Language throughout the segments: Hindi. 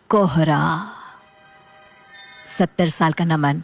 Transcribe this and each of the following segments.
कोहरा। 70 साल का नमन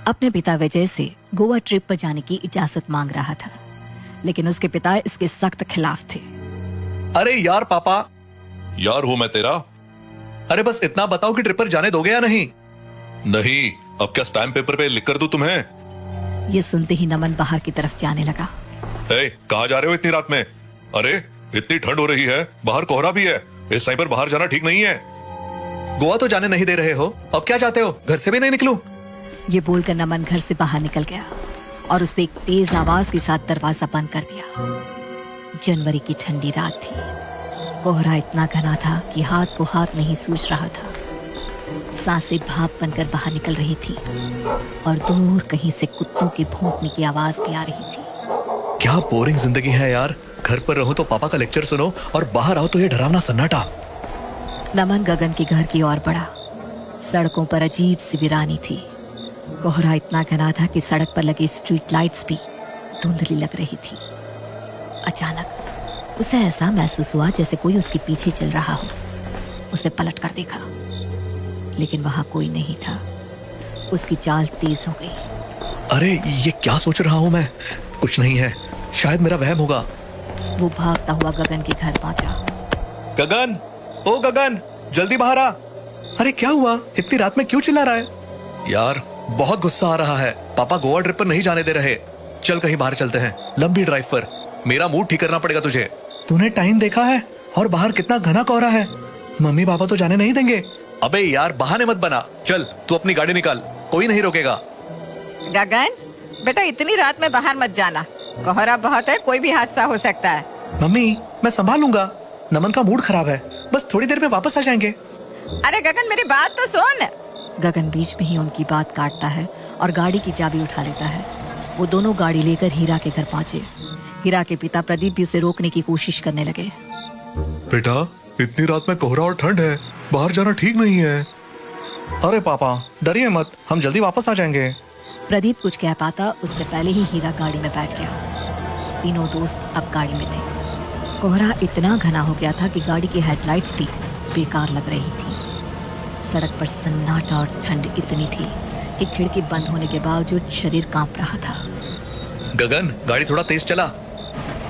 अपने पिता विजय से गोवा ट्रिप पर जाने की इजाजत मांग रहा था, लेकिन उसके पिता इसके सख्त खिलाफ थे। अरे यार पापा। यार हूं मैं तेरा। अरे बस इतना बताओ कि ट्रिप पर जाने दोगे या नहीं? नहीं, अब क्या स्टैम्प पेपर पे लिख कर दूं तुम्हें? ये सुनते ही नमन बाहर की तरफ जाने लगा। कहाँ जा रहे हो इतनी रात में? अरे इतनी ठंड हो रही है, बाहर कोहरा भी है, इस टाइम पर बाहर जाना ठीक नहीं है। गोवा तो जाने नहीं दे रहे हो, अब क्या चाहते हो? घर से भी नहीं निकलूं? ये बोलकर नमन घर से बाहर निकल गया और उसने एक तेज आवाज के साथ दरवाजा बंद कर दिया। जनवरी की ठंडी रात थी। कोहरा इतना घना था कि हाथ को हाथ नहीं सूझ रहा था। सांसें भाप बनकर बाहर निकल रही थी और दूर कहीं से कुत्तों के भौंकने की आवाज भी आ रही थी। क्या बोरिंग जिंदगी है यार। घर पर रहो तो पापा का लेक्चर सुनो और बाहर आओ तो ये डरावना सन्नाटा। नमन गगन के घर की ओर बढ़ा। सड़कों पर अजीब सी वीरानी थी। कोहरा इतना घना था कि सड़क पर लगी स्ट्रीट लाइट्स भी धुंधली लग रही थी। अचानक उसे ऐसा महसूस हुआ जैसे कोई उसके पीछे चल रहा हो। उसने पलट कर देखा, लेकिन वहां कोई नहीं था। उसकी चाल तेज हो गई। अरे ये क्या सोच रहा हूँ मैं? कुछ नहीं है, शायद मेरा वहम होगा। वो भागता हुआ गगन के घर पहुंचा। गगन, ओ गगन, जल्दी बाहर आ। अरे क्या हुआ? इतनी रात में क्यों चिल्ला रहा है? यार बहुत गुस्सा आ रहा है। पापा गोवा ट्रिप पर नहीं जाने दे रहे। चल कहीं बाहर चलते हैं, लंबी ड्राइव पर। मेरा मूड ठीक करना पड़ेगा तुझे। तूने टाइम देखा है और बाहर कितना घना कोहरा है। मम्मी पापा तो जाने नहीं देंगे। अबे यार बहाने मत बना। चल तू अपनी गाड़ी निकाल, कोई नहीं रोकेगा। गगन बेटा, इतनी रात में बाहर मत जाना। कोहरा बहुत है, कोई भी हादसा हो सकता है। मम्मी मैं संभालूंगा। नमन का मूड खराब है, बस थोड़ी देर में वापस आ जाएंगे। अरे गगन मेरी बात तो सुन। गगन बीच में ही उनकी बात काटता है और गाड़ी की चाबी उठा लेता है। वो दोनों गाड़ी लेकर हीरा के घर पहुंचे। हीरा के पिता प्रदीप भी उसे रोकने की कोशिश करने लगे। बेटा, इतनी रात में कोहरा और ठंड है, बाहर जाना ठीक नहीं है। अरे पापा डरिए मत, हम जल्दी वापस आ जाएंगे। प्रदीप कुछ कह पाता उससे पहले ही हीरा गाड़ी में बैठ गया। तीनों दोस्त अब गाड़ी में थे। कोहरा इतना घना हो गया था कि गाड़ी की हेडलाइट्स भी बेकार लग रही थी। सड़क पर सन्नाटा और ठंड इतनी थी कि खिड़की बंद होने के बावजूद शरीर कांप रहा था। गगन गाड़ी थोड़ा तेज चला।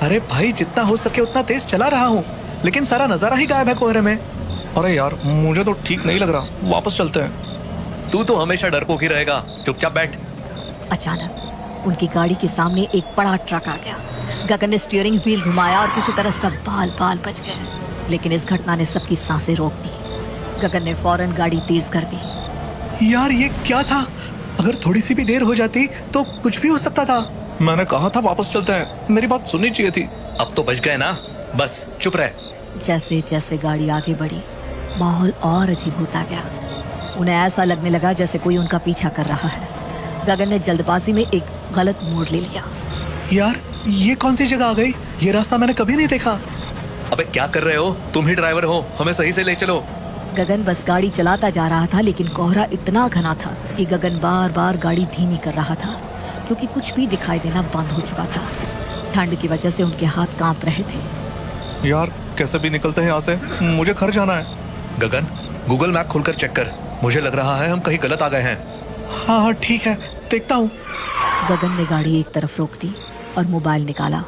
अरे भाई जितना हो सके उतना तेज चला रहा हूँ, लेकिन सारा नजारा ही गायब है कोहरे में। अरे यार मुझे तो ठीक नहीं लग रहा, वापस चलते हैं। तू तो हमेशा डरपोक ही रहेगा, चुपचाप बैठ। अचानक उनकी गाड़ी के सामने एक बड़ा ट्रक आ गया। गगन ने स्टीयरिंग व्हील घुमाया और किसी तरह सब बाल बाल बच गए, लेकिन इस घटना ने सबकी सांसें रोक दी। गगन ने फौरन गाड़ी तेज कर दी। यार ये क्या था? अगर थोड़ी सी भी देर हो जाती तो कुछ भी हो सकता था। मैंने कहा था वापस चलते हैं, मेरी बात सुननी चाहिए थी। अब तो बच गए ना, बस चुप रह। जैसे जैसे गाड़ी आगे बढ़ी, माहौल और अजीब होता गया। उन्हें ऐसा लगने लगा जैसे कोई उनका पीछा कर रहा है। गगन ने जल्दबाजी में एक गलत मोड़ ले लिया। यार ये कौन सी जगह आ गई? ये रास्ता मैंने कभी नहीं देखा। अबे क्या कर रहे हो? तुम ही ड्राइवर हो, हमें सही से ले चलो। गगन बस गाड़ी चलाता जा रहा था, लेकिन कोहरा इतना घना था कि गगन बार बार गाड़ी धीमी कर रहा था, क्योंकि कुछ भी दिखाई देना बंद हो चुका था। ठंड की वजह से उनके हाथ कांप रहे थे। यार कैसे भी निकलते हैं यहाँ से, मुझे घर जाना है। गगन गूगल मैप खोलकर चेक कर, मुझे लग रहा है हम कहीं गलत आ गए हैं। हाँ हाँ ठीक है, देखता हूँ। गगन ने गाड़ी एक तरफ रोक दी और मोबाइल निकाला।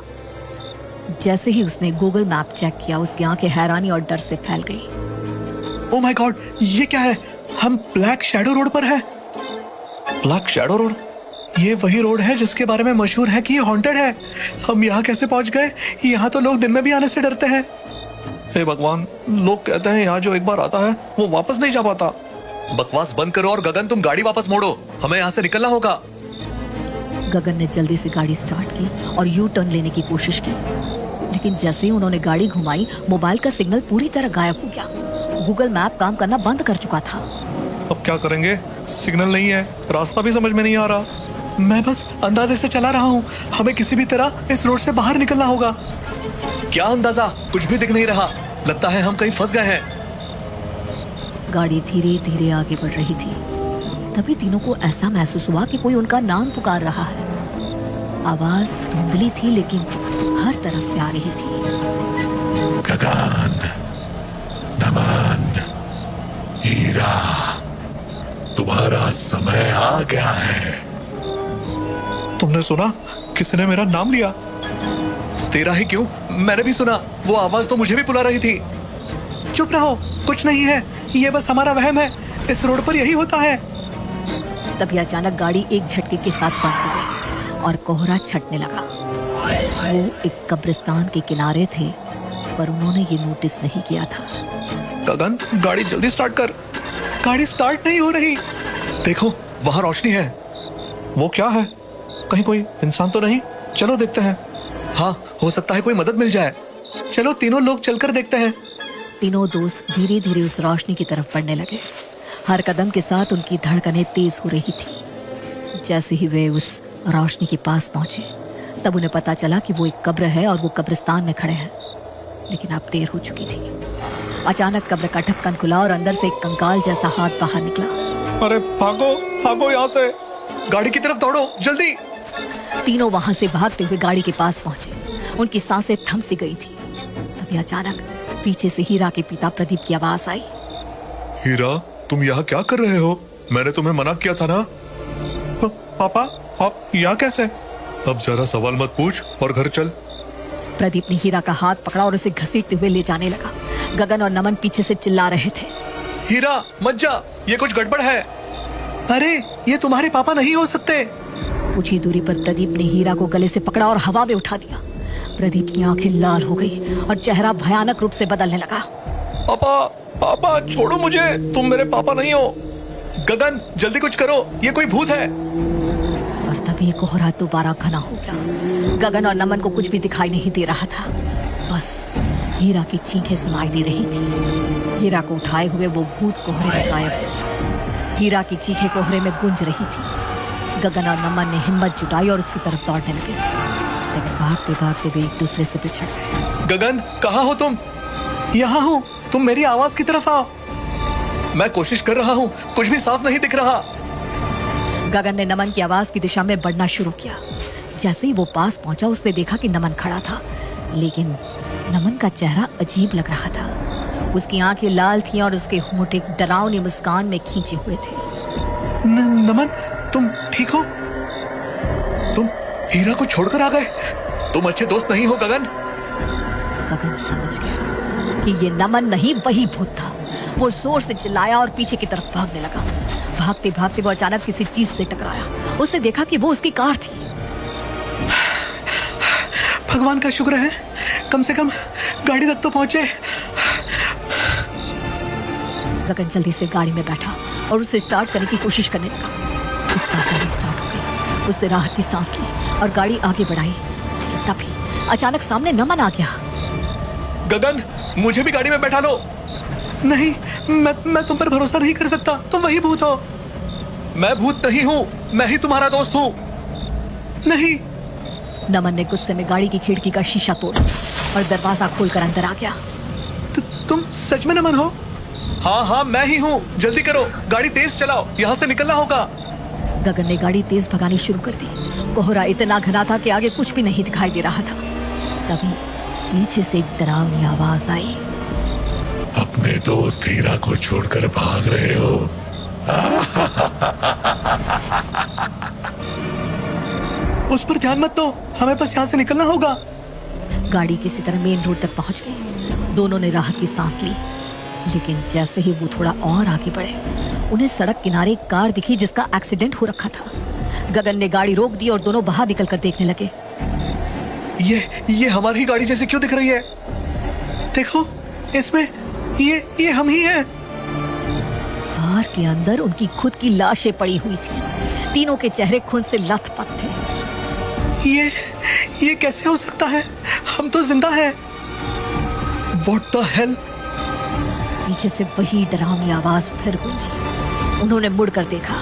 जैसे ही उसने गूगल मैप चेक किया, उसकी आंखें हैरानी और डर से फैल गई। ओह माय गॉड, ये क्या है? हम ब्लैक शैडो रोड पर है। Black shadow road? ये वही रोड है जिसके बारे में मशहूर है कि ये हॉन्टेड है। हम यहाँ कैसे पहुंच गए? यहाँ तो लोग दिन में भी आने से डरते हैं। हे भगवान, लोग कहते हैं यहाँ जो एक बार आता है वो वापस नहीं जा पाता। बकवास बंद करो और गगन तुम गाड़ी वापस मोड़ो, हमें यहाँ से निकलना होगा। गगन ने जल्दी से गाड़ी स्टार्ट की और यू टर्न लेने की कोशिश की, लेकिन जैसे ही उन्होंने गाड़ी घुमाई, मोबाइल का सिग्नल पूरी तरह गायब हो गया। गूगल मैप काम करना बंद कर चुका था। अब क्या करेंगे? सिग्नल नहीं है, रास्ता भी समझ में नहीं आ रहा। मैं बस अंदाजे से चला रहा हूँ, हमें किसी भी तरह इस रोड से बाहर निकलना होगा। क्या अंदाजा? कुछ भी दिख नहीं रहा, लगता है हम कहीं फंस गए हैं। गाड़ी धीरे धीरे आगे बढ़ रही थी। तभी तीनों को ऐसा महसूस हुआ कि कोई उनका नाम पुकार रहा है। आवाज धुंधली थी, लेकिन हर तरफ से आ रही थी। गगन, नमन, हीरा, तुम्हारा समय आ गया है। तुमने सुना? किसी ने मेरा नाम लिया। तेरा ही क्यों, मैंने भी सुना। वो आवाज तो मुझे भी बुला रही थी। चुप रहो, कुछ नहीं है, ये बस हमारा वहम है। इस रोड पर यही होता है। तभी अचानक गाड़ी एक झटके के साथ बंद हो गई और कोहरा छटने लगा। वो एक कब्रिस्तान के किनारे थे, पर उन्होंने ये नोटिस नहीं किया था। गगन, गाड़ी जल्दी स्टार्ट कर। गाड़ी स्टार्ट नहीं हो रही। देखो, वहां रोशनी है। वो क्या है? कहीं कोई इंसान तो नहीं? चलो देखते हैं। हाँ, हो सकता है कोई मदद मिल जाए। चलो तीनों लोग चलकर देखते हैं। तीनों दोस्त धीरे धीरे उस रोशनी की तरफ बढ़ने लगे। हर कदम के साथ उनकी धड़कनें तेज हो रही थी। जैसे ही वे उस रोशनी के पास पहुंचे, तब उन्हें पता चला कि वो एक कब्र है और वो कब्रिस्तान में खड़े हैं। लेकिन अब देर हो चुकी थी। अचानक कब्र का ढक्कन खुला और अंदर से एक कंकाल जैसा हाथ बाहर निकला। अरे भागो, भागो यहाँ से। गाड़ी की तरफ दौड़ो, जल्दी। तीनों वहां से भागते हुए गाड़ी के पास पहुंचे। उनकी सांसें थम सी गई थी। तभी अचानक पीछे से हीरा के पिता प्रदीप की आवाज आई। हीरा, तुम यहाँ क्या कर रहे हो? मैंने तुम्हें मना किया था ना। पापा, आप यहाँ कैसे? अब जरा सवाल मत पूछ और घर चल। प्रदीप ने हीरा का हाथ पकड़ा और उसे घसीटते हुए ले जाने लगा। गगन और नमन पीछे से चिल्ला रहे थे। हीरा, मत जा, ये कुछ गड़बड़ है। अरे, ये तुम्हारे पापा नहीं हो सकते। कुछ ही दूरी पर प्रदीप ने हीरा को गले से पकड़ा और हवा में उठा दिया। प्रदीप की आंखें लाल हो गई और चेहरा भयानक रूप से बदलने लगा। पापा, पापा छोड़ो मुझे, तुम मेरे पापा नहीं हो। गगन, जल्दी कुछ करो, ये कोई भूत है। और तभी कोहरा दोबारा घना हो गया। गगन और नमन को कुछ भी दिखाई नहीं दे रहा था, बस हीरा की चीखें सुनाई दे रही थी। हीरा को उठाए हुए वो भूत कोहरे में गायब हो गया। हीरा की चीखें कोहरे में गूंज रही थी। गगन और नमन ने हिम्मत जुटाई और उसकी तरफ दौड़ने लगे, लेकिन भागते भागते वे एक दूसरे से बिछड़ गए। गगन, कहाँ हो तुम? यहाँ हूँ, तुम मेरी आवाज की तरफ आओ। मैं कोशिश कर रहा हूँ, कुछ भी साफ नहीं दिख रहा। गगन ने नमन की आवाज की दिशा में बढ़ना शुरू किया। जैसे ही वो पास पहुंचा, उसने देखा कि नमन खड़ा था, लेकिन नमन का चेहरा अजीब लग रहा था। उसकी आंखें लाल थीं और उसके होंठ एक डरावनी मुस्कान में खींचे हुए थे। नमन, तुम ठीक हो? तुम हीरा को छोड़कर आ गए? तुम अच्छे दोस्त नहीं हो गगन। गगन समझ गया कि ये नमन नहीं, वही भूत था। वो जोर से चिल्लाया और पीछे की तरफ भागने लगा। भागते भागते वो अचानक किसी चीज से टकराया। उसने देखा कि वो उसकी कार थी। भगवान का शुक्र है, कम से कम गाड़ी तक तो पहुंचे। गगन जल्दी से गाड़ी में बैठा और उसे स्टार्ट करने की कोशिश करने लगा। उस पर गाड़ी स्टार्ट हो गई। उसने राहत की सांस ली और गाड़ी आगे बढ़ाई। लेकिन तभी अचानक सामने नमन आ गया। गगन, मुझे भी गाड़ी में बैठा लो। नहीं, मैं तुम पर भरोसा नहीं कर सकता, तुम वही भूत हो। मैं भूत नहीं हूँ, मैं ही तुम्हारा दोस्त हूँ। नहीं। नमन ने गुस्से में गाड़ी की खिड़की का शीशा तोड़ा और दरवाजा खोलकर अंदर आ गया। तुम सच में नमन हो? हाँ हाँ, मैं ही हूँ। जल्दी करो, गाड़ी तेज चलाओ, यहाँ से निकलना होगा। गगन ने गाड़ी तेज भगानी शुरू कर दी। कोहरा इतना घना था कि आगे कुछ भी नहीं दिखाई दे रहा था। तभी पीछे से एक डरावनी आवाज आई। अपने दोस्त हीरा को छोड़कर भाग रहे हो? उस पर ध्यान मत दो, हमें बस यहाँ से निकलना होगा। गाड़ी किसी तरह मेन रोड तक पहुंच गई। दोनों ने राहत की सांस ली, लेकिन जैसे ही वो थोड़ा और आगे बढ़े, उन्हें सड़क किनारे एक कार दिखी जिसका एक्सीडेंट हो रखा था। गगन ने गाड़ी रोक दी और दोनों बाहर निकलकर देखने लगे। ये हमारी ही गाड़ी जैसी क्यों दिख रही है? देखो, इसमें ये हम ही हैं। कार के अंदर उनकी खुद की लाशें पड़ी हुई थी। तीनों के चेहरे खून से लथपथ थे। ये कैसे हो सकता है? हम तो जिंदा हैं। What the hell? पीछे से वही डरावनी आवाज फिर गूंजी। उन्होंने मुड़कर देखा।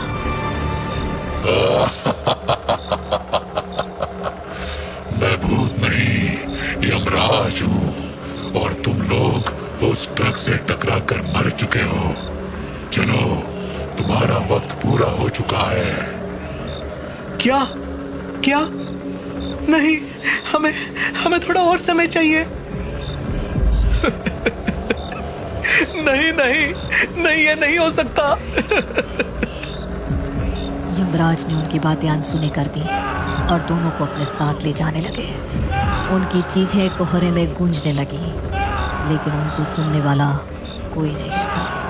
मैं भूत नहीं, यमराज हूँ और तुम लोग उस ट्रक से टकराकर मर चुके हो। चलो, तुम्हारा वक्त पूरा हो चुका है। क्या? नहीं, हमें थोड़ा और समय चाहिए। नहीं नहीं नहीं, ये नहीं हो सकता। यमराज ने उनकी बातें अनसुनी कर दी और दोनों को अपने साथ ले जाने लगे। उनकी चीखें कोहरे में गूंजने लगी, लेकिन उनको सुनने वाला कोई नहीं था।